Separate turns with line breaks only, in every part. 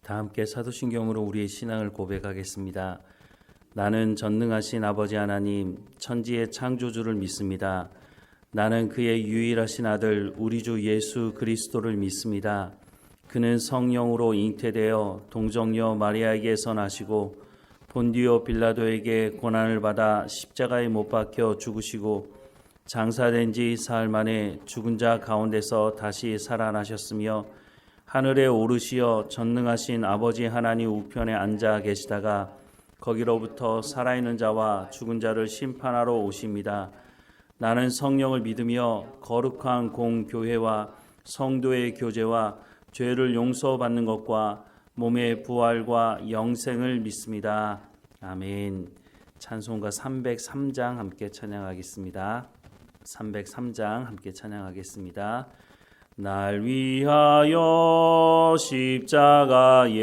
다 함께 사도신경으로 우리의 신앙을 고백하겠습니다. 나는 전능하신 아버지 하나님, 천지의 창조주를 믿습니다. 나는 그의 유일하신 아들 우리 주 예수 그리스도를 믿습니다. 그는 성령으로 잉태되어 동정녀 마리아에게서 나시고 본디오 빌라도에게 고난을 받아 십자가에 못 박혀 죽으시고 장사된 지 사흘 만에 죽은 자 가운데서 다시 살아나셨으며 하늘에 오르시어 전능하신 아버지 하나님 우편에 앉아 계시다가 거기로부터 살아있는 자와 죽은 자를 심판하러 오십니다. 나는 성령을 믿으며 거룩한 공교회와 성도의 교제와 죄를 용서받는 것과 몸의 부활과 영생을 믿습니다. 아멘. 찬송가 303장 함께 찬양하겠습니다. 303장 함께 찬양하겠습니다. 날 위하여 십자가에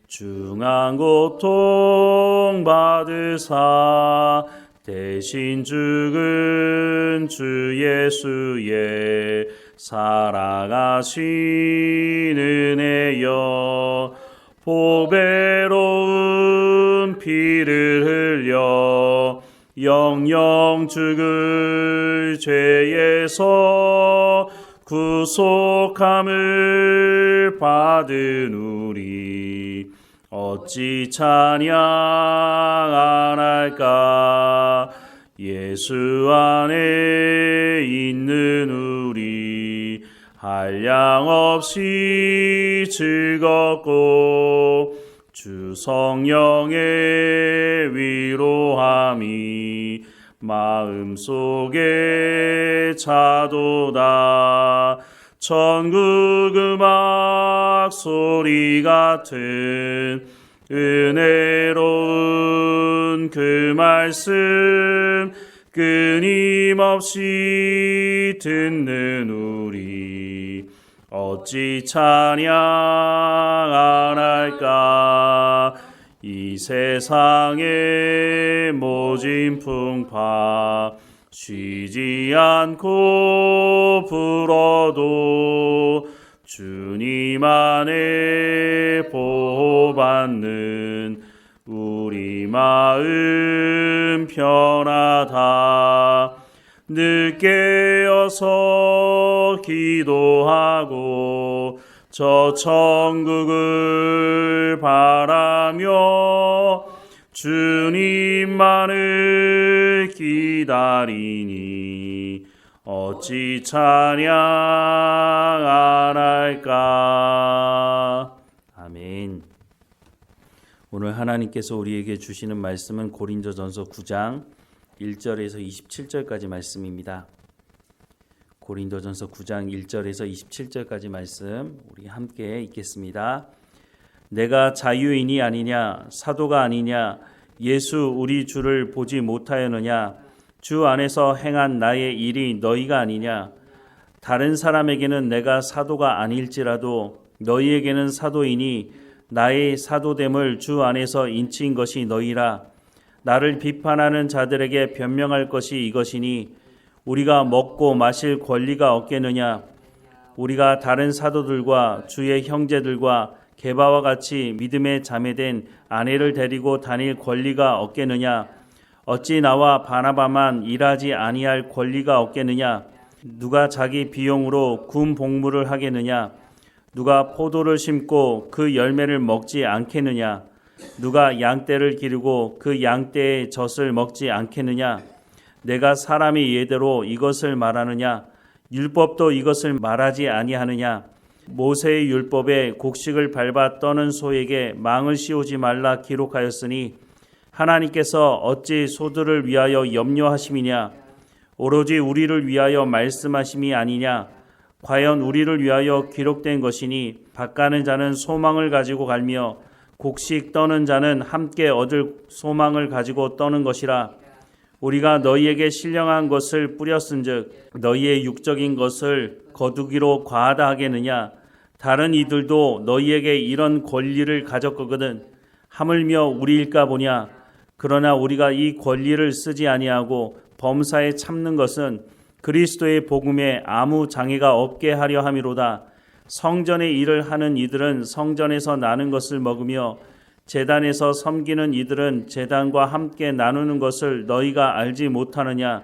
중한 고통 받으사 대신 죽은 주 예수의 살아가신 은혜여 보배로운 피를 흘려 영영 죽을 죄에서 구속함을 받은 우리 어찌 찬양 안 할까. 예수 안에 있는 우리 한량없이 즐겁고 주 성령의 위로함이 마음속에 차도다. 천국 음악 소리 같은 은혜로운 그 말씀 끊임없이 듣는 우리 어찌 찬양 안 할까. 이 세상의 모진 풍파 쉬지 않고 불어도 주님 안에 보호받는 우리 마음 편하다. 늦게 어서 기도하고 저 천국을 바라며 주님만을 기다리니 어찌 찬양 안 할까. 아멘. 오늘 하나님께서 우리에게 주시는 말씀은 고린도전서 9장 1절에서 27절까지 말씀입니다. 고린도전서 9장 1절에서 27절까지 말씀 우리 함께 읽겠습니다. 내가 자유인이 아니냐 사도가 아니냐 예수 우리 주를 보지 못하였느냐 주 안에서 행한 나의 일이 너희가 아니냐. 다른 사람에게는 내가 사도가 아닐지라도 너희에게는 사도이니 나의 사도됨을 주 안에서 인치인 것이 너희라. 나를 비판하는 자들에게 변명할 것이 이것이니 우리가 먹고 마실 권리가 없겠느냐. 우리가 다른 사도들과 주의 형제들과 게바와 같이 믿음에 자매된 아내를 데리고 다닐 권리가 없겠느냐. 어찌 나와 바나바만 일하지 아니할 권리가 없겠느냐. 누가 자기 비용으로 군 복무를 하겠느냐. 누가 포도를 심고 그 열매를 먹지 않겠느냐. 누가 양떼를 기르고 그 양떼의 젖을 먹지 않겠느냐. 내가 사람의 예대로 이것을 말하느냐. 율법도 이것을 말하지 아니하느냐. 모세의 율법에 곡식을 밟아 떠는 소에게 망을 씌우지 말라 기록하였으니 하나님께서 어찌 소들을 위하여 염려하심이냐. 오로지 우리를 위하여 말씀하심이 아니냐. 과연 우리를 위하여 기록된 것이니 밭가는 자는 소망을 가지고 갈며 곡식 떠는 자는 함께 얻을 소망을 가지고 떠는 것이라. 우리가 너희에게 신령한 것을 뿌렸은즉 너희의 육적인 것을 거두기로 과하다 하겠느냐. 다른 이들도 너희에게 이런 권리를 가졌거든 하물며 우리일까 보냐. 그러나 우리가 이 권리를 쓰지 아니하고 범사에 참는 것은 그리스도의 복음에 아무 장애가 없게 하려 함이로다. 성전의 일을 하는 이들은 성전에서 나는 것을 먹으며 제단에서 섬기는 이들은 제단과 함께 나누는 것을 너희가 알지 못하느냐?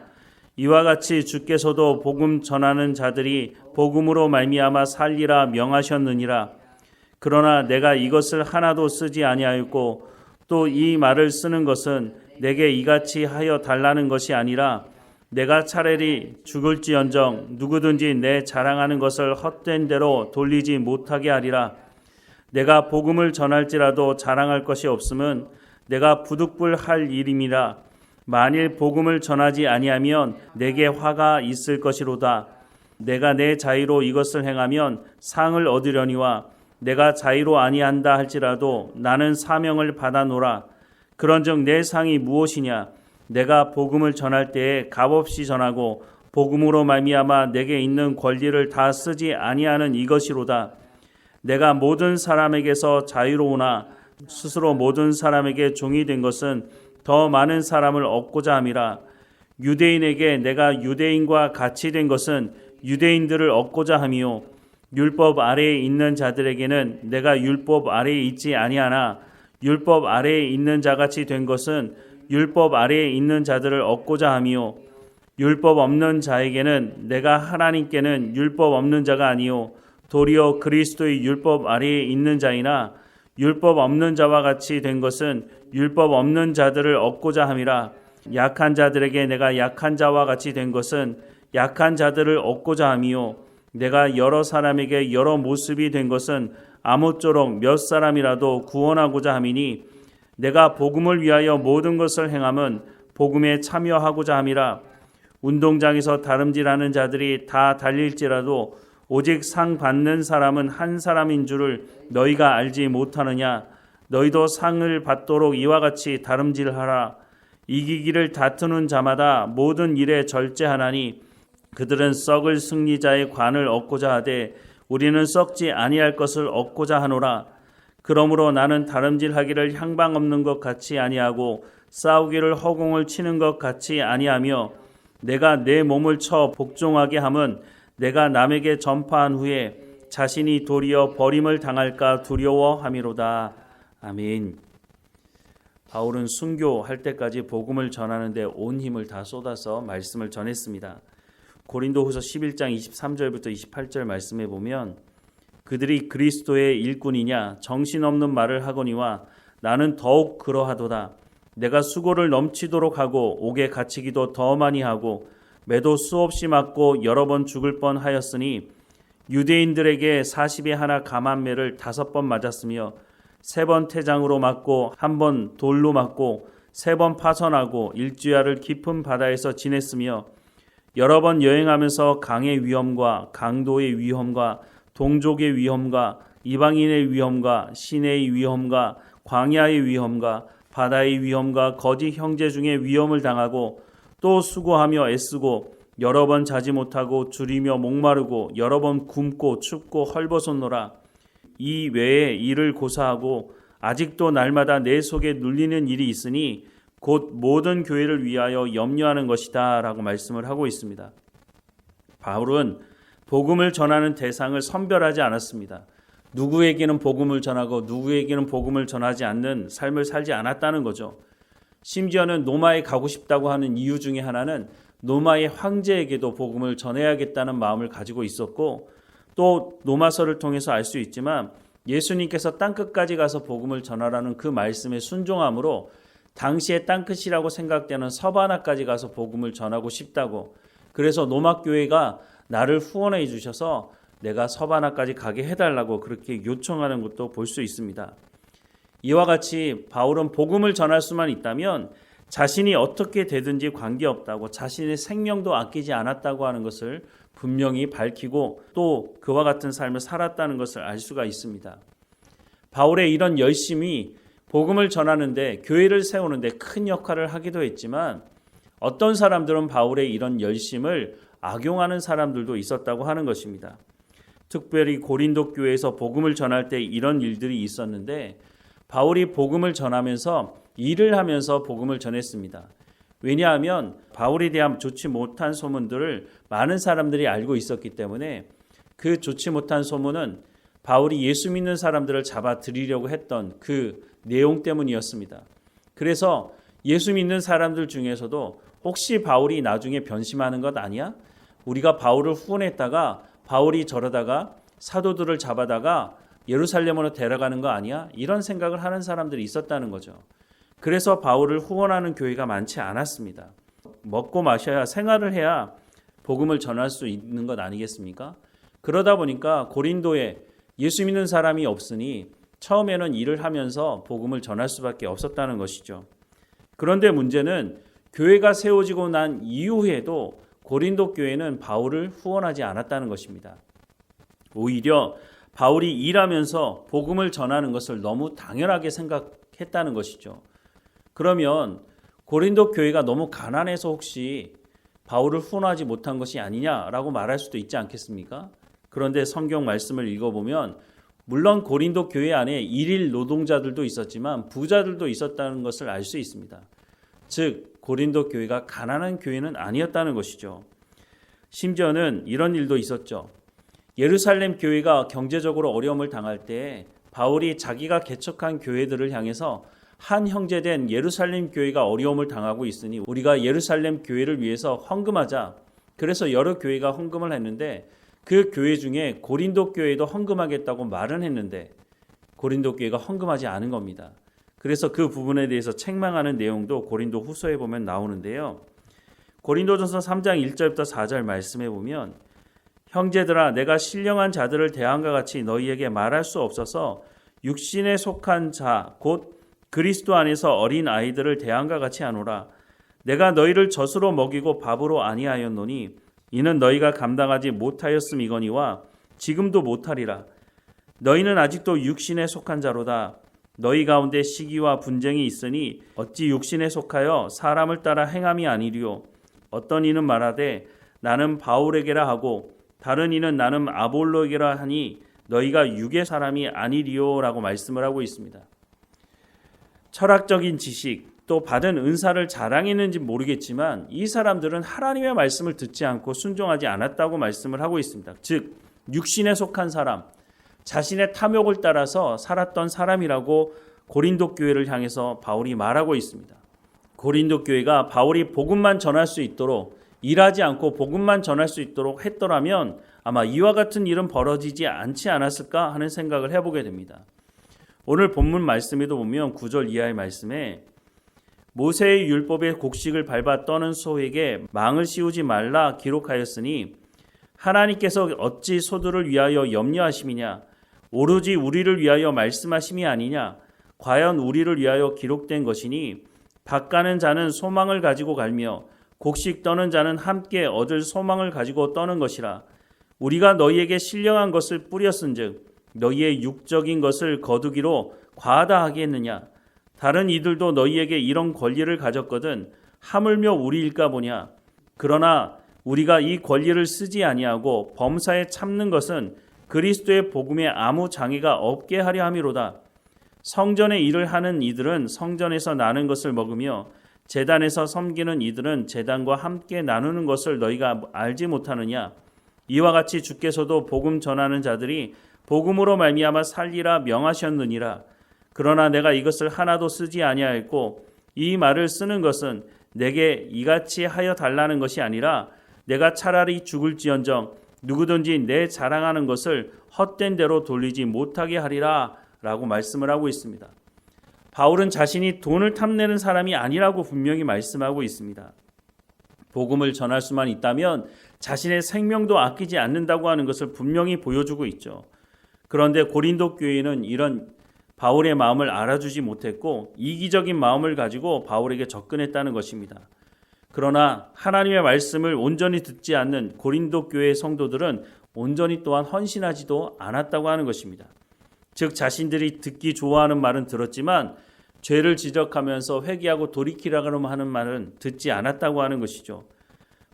이와 같이 주께서도 복음 전하는 자들이 복음으로 말미암아 살리라 명하셨느니라. 그러나 내가 이것을 하나도 쓰지 아니하였고 또 이 말을 쓰는 것은 내게 이같이 하여 달라는 것이 아니라 내가 차라리 죽을지언정 누구든지 내 자랑하는 것을 헛된 대로 돌리지 못하게 하리라. 내가 복음을 전할지라도 자랑할 것이 없음은 내가 부득불할 일임이라. 만일 복음을 전하지 아니하면 내게 화가 있을 것이로다. 내가 내 자의로 이것을 행하면 상을 얻으려니와 내가 자의로 아니한다 할지라도 나는 사명을 받아노라. 그런즉 내 상이 무엇이냐? 내가 복음을 전할 때에 값없이 전하고 복음으로 말미암아 내게 있는 권리를 다 쓰지 아니하는 이것이로다. 내가 모든 사람에게서 자유로우나 스스로 모든 사람에게 종이 된 것은 더 많은 사람을 얻고자 함이라. 유대인에게 내가 유대인과 같이 된 것은 유대인들을 얻고자 함이요 율법 아래에 있는 자들에게는 내가 율법 아래에 있지 아니하나 율법 아래에 있는 자같이 된 것은 율법 아래에 있는 자들을 얻고자 함이요 율법 없는 자에게는 내가 하나님께는 율법 없는 자가 아니요 도리어 그리스도의 율법 아래에 있는 자이나 율법 없는 자와 같이 된 것은 율법 없는 자들을 얻고자 함이라. 약한 자들에게 내가 약한 자와 같이 된 것은 약한 자들을 얻고자 함이요 내가 여러 사람에게 여러 모습이 된 것은 아무쪼록 몇 사람이라도 구원하고자 함이니 내가 복음을 위하여 모든 것을 행함은 복음에 참여하고자 함이라. 운동장에서 다름질하는 자들이 다 달릴지라도 오직 상 받는 사람은 한 사람인 줄을 너희가 알지 못하느냐? 너희도 상을 받도록 이와 같이 다름질하라. 이기기를 다투는 자마다 모든 일에 절제하나니 그들은 썩을 승리자의 관을 얻고자 하되 우리는 썩지 아니할 것을 얻고자 하노라. 그러므로 나는 다름질하기를 향방 없는 것 같이 아니하고 싸우기를 허공을 치는 것 같이 아니하며 내가 내 몸을 쳐 복종하게 함은 내가 남에게 전파한 후에 자신이 도리어 버림을 당할까 두려워함이로다. 아멘. 바울은 순교할 때까지 복음을 전하는데 온 힘을 다 쏟아서 말씀을 전했습니다. 고린도후서 11장 23절부터 28절 말씀에 보면 그들이 그리스도의 일꾼이냐 정신없는 말을 하거니와 나는 더욱 그러하도다. 내가 수고를 넘치도록 하고 옥에 갇히기도 더 많이 하고 매도 수없이 맞고 여러 번 죽을 뻔하였으니 유대인들에게 40에 하나 감한 매를 5번 맞았으며 3번 태장으로 맞고 1번 돌로 맞고 3번 파선하고 일주야를 깊은 바다에서 지냈으며 여러 번 여행하면서 강의 위험과 강도의 위험과 동족의 위험과 이방인의 위험과 시내의 위험과 광야의 위험과 바다의 위험과 거짓 형제 중에 위험을 당하고 또 수고하며 애쓰고 여러 번 자지 못하고 줄이며 목마르고 여러 번 굶고 춥고 헐벗었노라. 이 외에 이를 고사하고 아직도 날마다 내 속에 눌리는 일이 있으니 곧 모든 교회를 위하여 염려하는 것이다 라고 말씀을 하고 있습니다. 바울은 복음을 전하는 대상을 선별하지 않았습니다. 누구에게는 복음을 전하고 누구에게는 복음을 전하지 않는 삶을 살지 않았다는 거죠. 심지어는 로마에 가고 싶다고 하는 이유 중에 하나는 로마의 황제에게도 복음을 전해야겠다는 마음을 가지고 있었고 또 로마서를 통해서 알 수 있지만 예수님께서 땅끝까지 가서 복음을 전하라는 그 말씀에 순종함으로 당시의 땅끝이라고 생각되는 서바나까지 가서 복음을 전하고 싶다고 그래서 로마 교회가 나를 후원해 주셔서 내가 서바나까지 가게 해달라고 그렇게 요청하는 것도 볼 수 있습니다. 이와 같이 바울은 복음을 전할 수만 있다면 자신이 어떻게 되든지 관계없다고 자신의 생명도 아끼지 않았다고 하는 것을 분명히 밝히고 또 그와 같은 삶을 살았다는 것을 알 수가 있습니다. 바울의 이런 열심이 복음을 전하는데 교회를 세우는데 큰 역할을 하기도 했지만 어떤 사람들은 바울의 이런 열심을 악용하는 사람들도 있었다고 하는 것입니다. 특별히 고린도 교회에서 복음을 전할 때 이런 일들이 있었는데 바울이 복음을 전하면서 일을 하면서 복음을 전했습니다. 왜냐하면 바울에 대한 좋지 못한 소문들을 많은 사람들이 알고 있었기 때문에 그 좋지 못한 소문은 바울이 예수 믿는 사람들을 잡아들이려고 했던 그 내용 때문이었습니다. 그래서 예수 믿는 사람들 중에서도 혹시 바울이 나중에 변심하는 것 아니야? 우리가 바울을 후원했다가 바울이 저러다가 사도들을 잡아다가 예루살렘으로 데려가는 거 아니야? 이런 생각을 하는 사람들이 있었다는 거죠. 그래서 바울을 후원하는 교회가 많지 않았습니다. 먹고 마셔야 생활을 해야 복음을 전할 수 있는 것 아니겠습니까? 그러다 보니까 고린도에 예수 믿는 사람이 없으니 처음에는 일을 하면서 복음을 전할 수밖에 없었다는 것이죠. 그런데 문제는 교회가 세워지고 난 이후에도 고린도 교회는 바울을 후원하지 않았다는 것입니다. 오히려 바울이 일하면서 복음을 전하는 것을 너무 당연하게 생각했다는 것이죠. 그러면 고린도 교회가 너무 가난해서 혹시 바울을 후원하지 못한 것이 아니냐라고 말할 수도 있지 않겠습니까? 그런데 성경 말씀을 읽어보면 물론 고린도 교회 안에 일일 노동자들도 있었지만 부자들도 있었다는 것을 알 수 있습니다. 즉 고린도 교회가 가난한 교회는 아니었다는 것이죠. 심지어는 이런 일도 있었죠. 예루살렘 교회가 경제적으로 어려움을 당할 때 바울이 자기가 개척한 교회들을 향해서 한 형제된 예루살렘 교회가 어려움을 당하고 있으니 우리가 예루살렘 교회를 위해서 헌금하자. 그래서 여러 교회가 헌금을 했는데 그 교회 중에 고린도 교회도 헌금하겠다고 말은 했는데 고린도 교회가 헌금하지 않은 겁니다. 그래서 그 부분에 대해서 책망하는 내용도 고린도 후서에 보면 나오는데요. 고린도전서 3장 1절부터 4절 말씀해 보면 형제들아 내가 신령한 자들을 대함과 같이 너희에게 말할 수 없어서 육신에 속한 자 곧 그리스도 안에서 어린 아이들을 대함과 같이 하노라. 내가 너희를 젖으로 먹이고 밥으로 아니하였노니 이는 너희가 감당하지 못하였음이거니와 지금도 못하리라. 너희는 아직도 육신에 속한 자로다. 너희 가운데 시기와 분쟁이 있으니 어찌 육신에 속하여 사람을 따라 행함이 아니리요. 어떤 이는 말하되 나는 바울에게라 하고 다른 이는 나는 아볼로에게라 하니 너희가 육의 사람이 아니리요라고 말씀을 하고 있습니다. 철학적인 지식 또 받은 은사를 자랑했는지 모르겠지만 이 사람들은 하나님의 말씀을 듣지 않고 순종하지 않았다고 말씀을 하고 있습니다. 즉 육신에 속한 사람, 자신의 탐욕을 따라서 살았던 사람이라고 고린도 교회를 향해서 바울이 말하고 있습니다. 고린도 교회가 바울이 복음만 전할 수 있도록 일하지 않고 복음만 전할 수 있도록 했더라면 아마 이와 같은 일은 벌어지지 않지 않았을까 하는 생각을 해보게 됩니다. 오늘 본문 말씀에도 보면 9절 이하의 말씀에 모세의 율법의 곡식을 밟아 떠는 소에게 망을 씌우지 말라 기록하였으니 하나님께서 어찌 소들을 위하여 염려하심이냐 오로지 우리를 위하여 말씀하심이 아니냐 과연 우리를 위하여 기록된 것이니 밭 가는 자는 소망을 가지고 갈며 곡식 떠는 자는 함께 얻을 소망을 가지고 떠는 것이라. 우리가 너희에게 신령한 것을 뿌렸은즉 너희의 육적인 것을 거두기로 과하다 하겠느냐. 다른 이들도 너희에게 이런 권리를 가졌거든 하물며 우리일까 보냐. 그러나 우리가 이 권리를 쓰지 아니하고 범사에 참는 것은 그리스도의 복음에 아무 장애가 없게 하려 함이로다. 성전의 일을 하는 이들은 성전에서 나는 것을 먹으며 제단에서 섬기는 이들은 제단과 함께 나누는 것을 너희가 알지 못하느냐. 이와 같이 주께서도 복음 전하는 자들이 복음으로 말미암아 살리라 명하셨느니라. 그러나 내가 이것을 하나도 쓰지 아니하였고 이 말을 쓰는 것은 내게 이같이 하여 달라는 것이 아니라 내가 차라리 죽을지언정 누구든지 내 자랑하는 것을 헛된 대로 돌리지 못하게 하리라 라고 말씀을 하고 있습니다. 바울은 자신이 돈을 탐내는 사람이 아니라고 분명히 말씀하고 있습니다. 복음을 전할 수만 있다면 자신의 생명도 아끼지 않는다고 하는 것을 분명히 보여주고 있죠. 그런데 고린도 교회는 이런 바울의 마음을 알아주지 못했고 이기적인 마음을 가지고 바울에게 접근했다는 것입니다. 그러나 하나님의 말씀을 온전히 듣지 않는 고린도 교회의 성도들은 온전히 또한 헌신하지도 않았다고 하는 것입니다. 즉 자신들이 듣기 좋아하는 말은 들었지만 죄를 지적하면서 회개하고 돌이키라고 하는 말은 듣지 않았다고 하는 것이죠.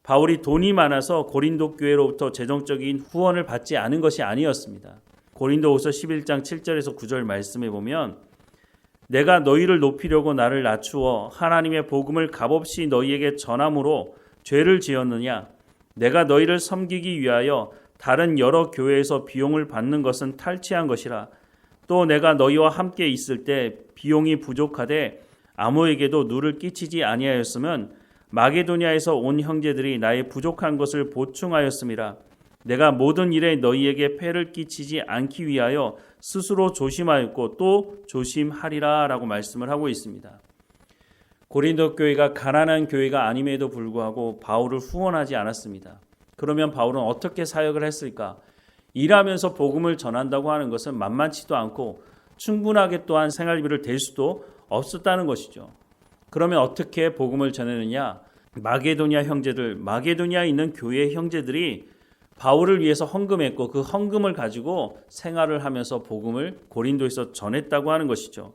바울이 돈이 많아서 고린도 교회로부터 재정적인 후원을 받지 않은 것이 아니었습니다. 고린도후서 11장 7절에서 9절 말씀에 보면 내가 너희를 높이려고 나를 낮추어 하나님의 복음을 값없이 너희에게 전함으로 죄를 지었느냐. 내가 너희를 섬기기 위하여 다른 여러 교회에서 비용을 받는 것은 탈취한 것이라. 또 내가 너희와 함께 있을 때 비용이 부족하되 아무에게도 누를 끼치지 아니하였으면 마게도냐에서 온 형제들이 나의 부족한 것을 보충하였음이라. 내가 모든 일에 너희에게 폐를 끼치지 않기 위하여 스스로 조심하였고 또 조심하리라 라고 말씀을 하고 있습니다. 고린도 교회가 가난한 교회가 아님에도 불구하고 바울을 후원하지 않았습니다. 그러면 바울은 어떻게 사역을 했을까? 일하면서 복음을 전한다고 하는 것은 만만치도 않고 충분하게 또한 생활비를 댈 수도 없었다는 것이죠. 그러면 어떻게 복음을 전했느냐? 마게도냐 형제들, 마게도냐에 있는 교회 형제들이 바울을 위해서 헌금했고 그 헌금을 가지고 생활을 하면서 복음을 고린도에서 전했다고 하는 것이죠.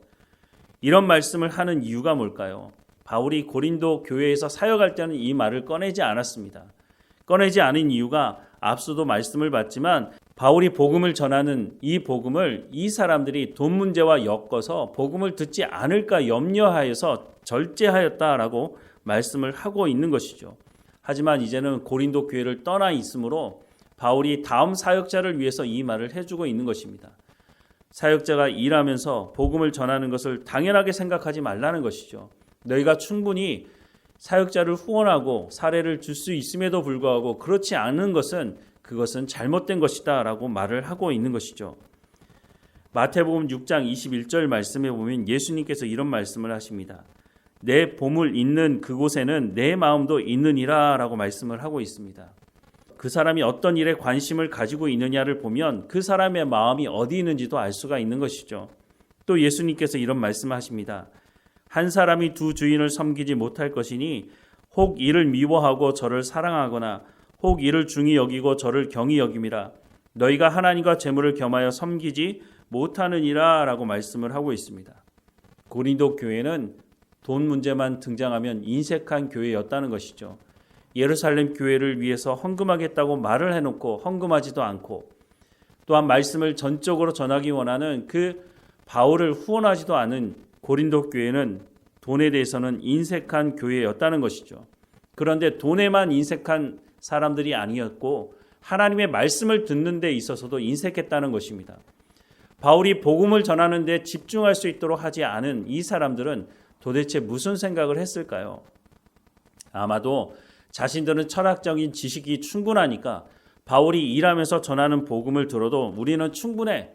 이런 말씀을 하는 이유가 뭘까요? 바울이 고린도 교회에서 사역할 때는 이 말을 꺼내지 않았습니다. 꺼내지 않은 이유가 앞서도 말씀을 봤지만 바울이 복음을 전하는 이 복음을 이 사람들이 돈 문제와 엮어서 복음을 듣지 않을까 염려하여서 절제하였다라고 말씀을 하고 있는 것이죠. 하지만 이제는 고린도 교회를 떠나 있으므로 바울이 다음 사역자를 위해서 이 말을 해주고 있는 것입니다. 사역자가 일하면서 복음을 전하는 것을 당연하게 생각하지 말라는 것이죠. 너희가 충분히 사역자를 후원하고 사례를 줄 수 있음에도 불구하고 그렇지 않은 것은 그것은 잘못된 것이다 라고 말을 하고 있는 것이죠. 마태복음 6장 21절 말씀에 보면 예수님께서 이런 말씀을 하십니다. 내 보물 있는 그곳에는 내 마음도 있느니라 라고 말씀을 하고 있습니다. 그 사람이 어떤 일에 관심을 가지고 있느냐를 보면 그 사람의 마음이 어디 있는지도 알 수가 있는 것이죠. 또 예수님께서 이런 말씀하십니다. 한 사람이 두 주인을 섬기지 못할 것이니 혹 이를 미워하고 저를 사랑하거나 혹 이를 중히 여기고 저를 경히 여김이라. 너희가 하나님과 재물을 겸하여 섬기지 못하느니라 라고 말씀을 하고 있습니다. 고린도 교회는 돈 문제만 등장하면 인색한 교회였다는 것이죠. 예루살렘 교회를 위해서 헌금하겠다고 말을 해놓고 헌금하지도 않고 또한 말씀을 전적으로 전하기 원하는 그 바울을 후원하지도 않은 고린도 교회는 돈에 대해서는 인색한 교회였다는 것이죠. 그런데 돈에만 인색한 사람들이 아니었고 하나님의 말씀을 듣는 데 있어서도 인색했다는 것입니다. 바울이 복음을 전하는 데 집중할 수 있도록 하지 않은 이 사람들은 도대체 무슨 생각을 했을까요? 아마도 자신들은 철학적인 지식이 충분하니까 바울이 일하면서 전하는 복음을 들어도 우리는 충분해.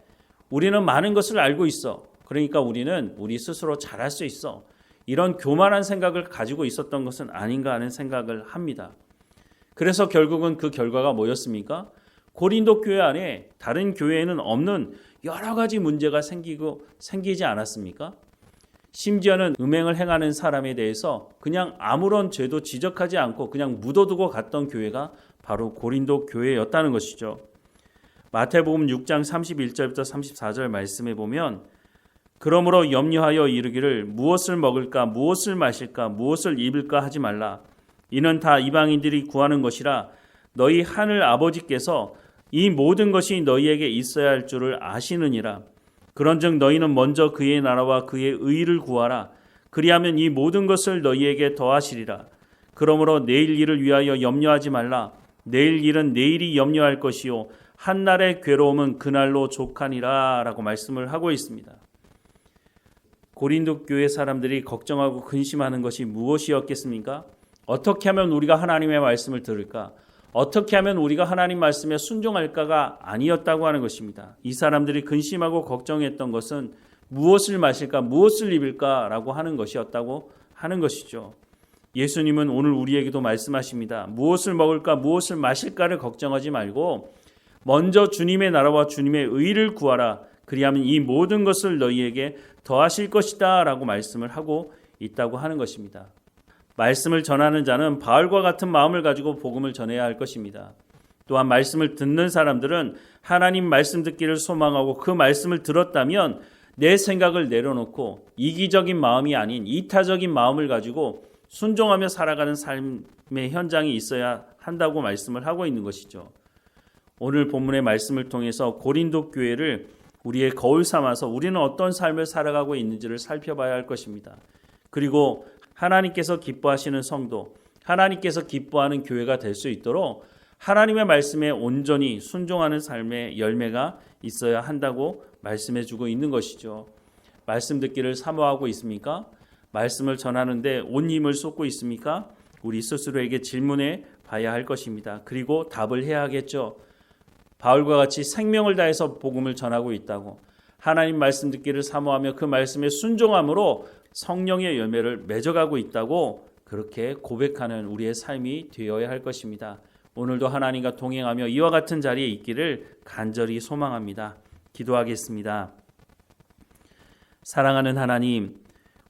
우리는 많은 것을 알고 있어. 그러니까 우리는 우리 스스로 잘할 수 있어. 이런 교만한 생각을 가지고 있었던 것은 아닌가 하는 생각을 합니다. 그래서 결국은 그 결과가 뭐였습니까? 고린도 교회 안에 다른 교회에는 없는 여러 가지 문제가 생기지 않았습니까? 심지어는 음행을 행하는 사람에 대해서 그냥 아무런 죄도 지적하지 않고 그냥 묻어두고 갔던 교회가 바로 고린도 교회였다는 것이죠. 마태복음 6장 31절부터 34절 말씀에 보면 그러므로 염려하여 이르기를 무엇을 먹을까 무엇을 마실까 무엇을 입을까 하지 말라. 이는 다 이방인들이 구하는 것이라. 너희 하늘 아버지께서 이 모든 것이 너희에게 있어야 할 줄을 아시느니라. 그런즉 너희는 먼저 그의 나라와 그의 의를 구하라. 그리하면 이 모든 것을 너희에게 더하시리라. 그러므로 내일 일을 위하여 염려하지 말라. 내일 일은 내일이 염려할 것이요 한날의 괴로움은 그날로 족하니라 라고 말씀을 하고 있습니다. 고린도 교회 사람들이 걱정하고 근심하는 것이 무엇이었겠습니까? 어떻게 하면 우리가 하나님의 말씀을 들을까? 어떻게 하면 우리가 하나님 말씀에 순종할까가 아니었다고 하는 것입니다. 이 사람들이 근심하고 걱정했던 것은 무엇을 마실까, 무엇을 입을까라고 하는 것이었다고 하는 것이죠. 예수님은 오늘 우리에게도 말씀하십니다. 무엇을 먹을까, 무엇을 마실까를 걱정하지 말고 먼저 주님의 나라와 주님의 의를 구하라. 그리하면 이 모든 것을 너희에게 더하실 것이다 라고 말씀을 하고 있다고 하는 것입니다. 말씀을 전하는 자는 바울과 같은 마음을 가지고 복음을 전해야 할 것입니다. 또한 말씀을 듣는 사람들은 하나님 말씀 듣기를 소망하고 그 말씀을 들었다면 내 생각을 내려놓고 이기적인 마음이 아닌 이타적인 마음을 가지고 순종하며 살아가는 삶의 현장이 있어야 한다고 말씀을 하고 있는 것이죠. 오늘 본문의 말씀을 통해서 고린도 교회를 우리의 거울 삼아서 우리는 어떤 삶을 살아가고 있는지를 살펴봐야 할 것입니다. 그리고 하나님께서 기뻐하시는 성도, 하나님께서 기뻐하는 교회가 될 수 있도록 하나님의 말씀에 온전히 순종하는 삶의 열매가 있어야 한다고 말씀해 주고 있는 것이죠. 말씀 듣기를 사모하고 있습니까? 말씀을 전하는데 온 힘을 쏟고 있습니까? 우리 스스로에게 질문해 봐야 할 것입니다. 그리고 답을 해야 하겠죠. 바울과 같이 생명을 다해서 복음을 전하고 있다고, 하나님 말씀 듣기를 사모하며 그 말씀에 순종함으로 성령의 열매를 맺어가고 있다고 그렇게 고백하는 우리의 삶이 되어야 할 것입니다. 오늘도 하나님과 동행하며 이와 같은 자리에 있기를 간절히 소망합니다. 기도하겠습니다. 사랑하는 하나님,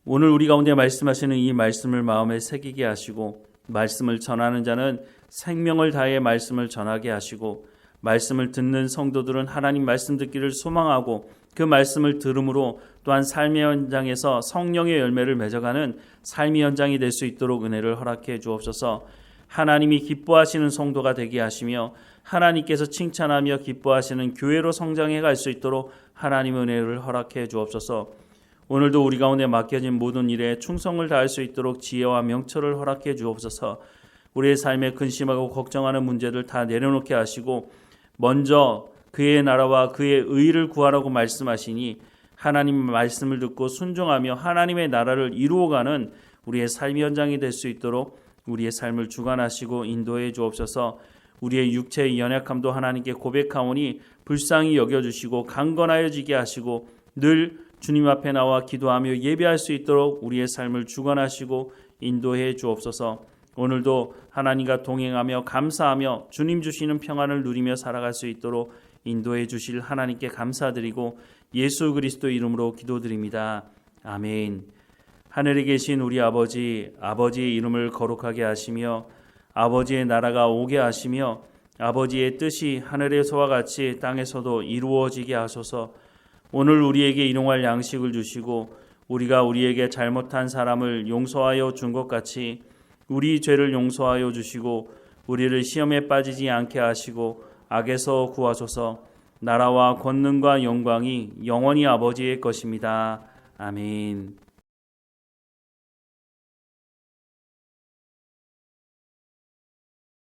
오늘 우리 가운데 말씀하시는 이 말씀을 마음에 새기게 하시고, 말씀을 전하는 자는 생명을 다해 말씀을 전하게 하시고, 말씀을 듣는 성도들은 하나님 말씀 듣기를 소망하고 그 말씀을 들음으로 또한 삶의 현장에서 성령의 열매를 맺어가는 삶의 현장이 될 수 있도록 은혜를 허락해 주옵소서. 하나님이 기뻐하시는 성도가 되게 하시며 하나님께서 칭찬하며 기뻐하시는 교회로 성장해 갈 수 있도록 하나님의 은혜를 허락해 주옵소서. 오늘도 우리 가운데 맡겨진 모든 일에 충성을 다할 수 있도록 지혜와 명철을 허락해 주옵소서. 우리의 삶에 근심하고 걱정하는 문제들 다 내려놓게 하시고 먼저 그의 나라와 그의 의를 구하라고 말씀하시니 하나님 말씀을 듣고 순종하며 하나님의 나라를 이루어가는 우리의 삶의 현장이 될 수 있도록 우리의 삶을 주관하시고 인도해 주옵소서. 우리의 육체의 연약함도 하나님께 고백하오니 불쌍히 여겨주시고 강건하여지게 하시고 늘 주님 앞에 나와 기도하며 예배할 수 있도록 우리의 삶을 주관하시고 인도해 주옵소서. 오늘도 하나님과 동행하며 감사하며 주님 주시는 평안을 누리며 살아갈 수 있도록 인도해 주실 하나님께 감사드리고 예수 그리스도 이름으로 기도드립니다. 아멘. 하늘에 계신 우리 아버지, 아버지의 이름을 거룩하게 하시며 아버지의 나라가 오게 하시며 아버지의 뜻이 하늘에서와 같이 땅에서도 이루어지게 하소서. 오늘 우리에게 일용할 양식을 주시고 우리가 우리에게 잘못한 사람을 용서하여 준 것 같이 우리 죄를 용서하여 주시고 우리를 시험에 빠지지 않게 하시고 악에서 구하소서. 나라와 권능과 영광이 영원히 아버지의 것입니다. 아멘.